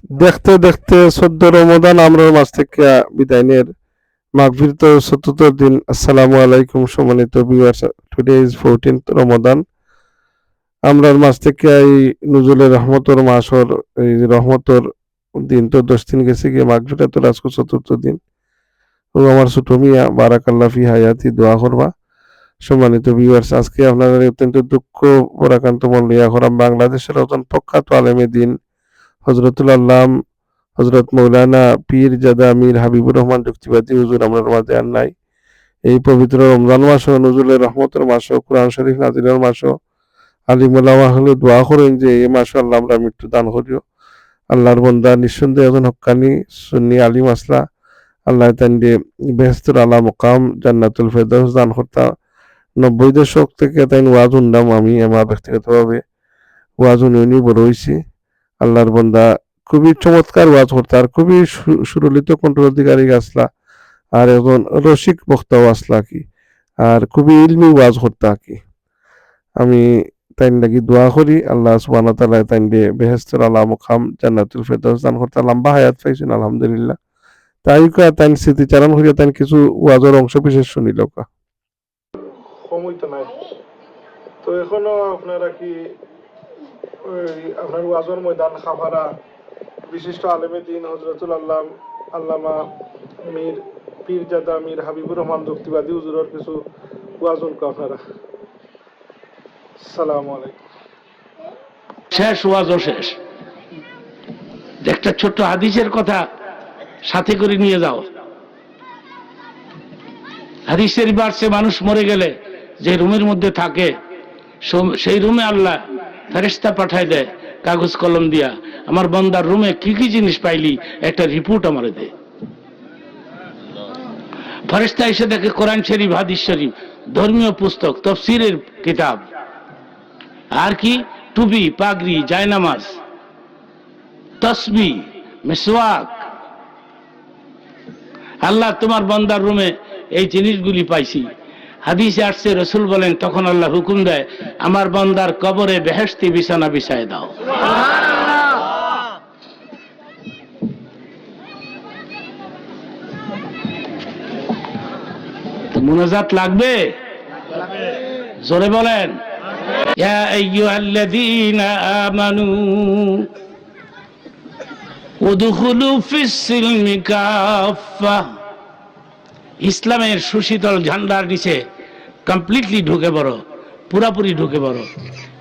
দেখতে দেখতে 14 রমাদান আমরার মাঝ থেকে বিদায় নিয়ে মাগফিরত 74 দিন। আসসালামু আলাইকুম সম্মানিত ভিউয়ার্স, টুডে ইজ 14th রমাদান। আমরার মাঝ থেকে এই নুজুলের রহমতর মাসর এই রহমতর দিন তো 10 দিন গেছে গিয়ে মাগফিরাতুল আজকে 4th দিন। ও আমার ছোট মিয়া বারাকাল্লাহ ফি হায়াতি দোয়া করবা। সম্মানিত ভিউয়ার্স, আজকে আপনারা অত্যন্ত দুঃখ পরাকান্ত মল্লিয়া করাম বাংলাদেশের একজন প্রখ্যাত আলেমে দিন হযরতুল আল্লাম হযরত মৌলানা পীর জাদা মীর হাবিবুর রহমান যুক্তিবাদী হুজুর আমরা মাঝে আর নাই। এই পবিত্র রমজান মাস ও নজরুলের রহমতের মাস ও কোরআন শরীফ নাজিলের মাস ও আলিম ওলামা হলে দোয়া করেন যে এই মাসে আল্লাহ আমরা মৃত্যু দান করিও। আল্লাহর বন্দা নিঃসন্দেহে এখন হক্কানি সুন্নি আলিম আসলা আল্লাহ তান দিয়ে বেহেস্তুর আলা মুকাম জান্নাতুল ফেরদাউস দান করতা। 90 দশক থেকে তাই ওয়াজ উন্নাম আমি আমার ব্যক্তিগতভাবে ওয়াজ উনি বড় হয়েছি। আল্লাহর বন্দা খুবই চমৎকার ওয়াজ করতে আর খুবই সুরলিত কণ্ঠের অধিকারী আসলা আর এখন রসিক বক্তাও আসলা কি আর খুবই ইলমি ওয়াজ করতে কি। আমি তাইন লাগি দোয়া করি আল্লাহ সুবহানাহু ওয়া তাআলা তাইন দিয়ে বেহেশতের আলা মুকাম জান্নাতুল ফেরদাউস দান করতে লম্বা হায়াত পাইছেন আলহামদুলিল্লাহ। তাই কা তাইন স্মৃতিচারণ করিয়া তাইন কিছু ওয়াজের অংশ বিশেষ শুনিল কা। সময় তো নাই, তো এখনো আপনারা কি আপনার ওয়াজর ময়দান খাফারা বিশিষ্ট আলেমে দিন হযরতুল আল্লামা মীর পীরজাদা মীর হাবিবুর রহমান যুক্তিবাদী হুজুরের কিছু ওয়াজুল কা আপনারা। আসসালামু আলাইকুম। শেষ ওয়াজও শেষ। একটা ছোট্ট হাদিসের কথা সাথে করে নিয়ে যাও। হাদিসের বাড়ছে মানুষ মরে গেলে যে রুমের মধ্যে থাকে সেই রুমে আল্লাহ ফেরেশতা পাঠায় দেয় কাগজ কলম দিয়া, আমার বান্দার রুমে কি কি জিনিস পাইলি একটা রিপোর্ট আমারে দে। ফেরেশতা এসে দেখে কোরআন শরীফ, হাদিস শরীফ, ধর্মীয় পুস্তক, তাফসীরের কিতাব, আর কি টুপি, পাগড়ি, জায়নামাজ, তসবিহ, মিসওয়াক। আল্লাহ তোমার বান্দার রুমে এই জিনিসগুলি পাইছি। হাদিসে আসছে রাসূল বলেন তখন আল্লাহ হুকুম দেয় আমার বান্দার কবরে বেহেশতি বিছানা বিছায় দাও। তো মুনাজাত লাগবে, জোরে বলেন ইয়া আইয়ুহাল্লাযীনা আমানু উদখুলু ফিস সিলমি কাফা। ইসলামের সুশীতল ঝান্ডার নিচে কমপ্লিটলি ঢুকে পড়ো, পুরাপুরি ঢুকে পড়ো।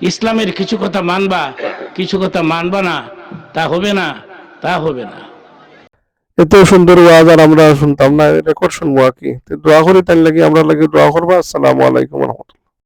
ইসলামের কিছু কথা মানবা, কিছু কথা মানবা না, তা হবে না, তা হবে না। এত সুন্দর ওয়াজ আর আমরা শুনতাম না, রেকর্ড শুনবো কি। দোয়া করি তাই লাগি আমরা লাগি দোয়া করবো। আসসালামু আলাইকুম ওয়া রাহমাতুল্লাহ।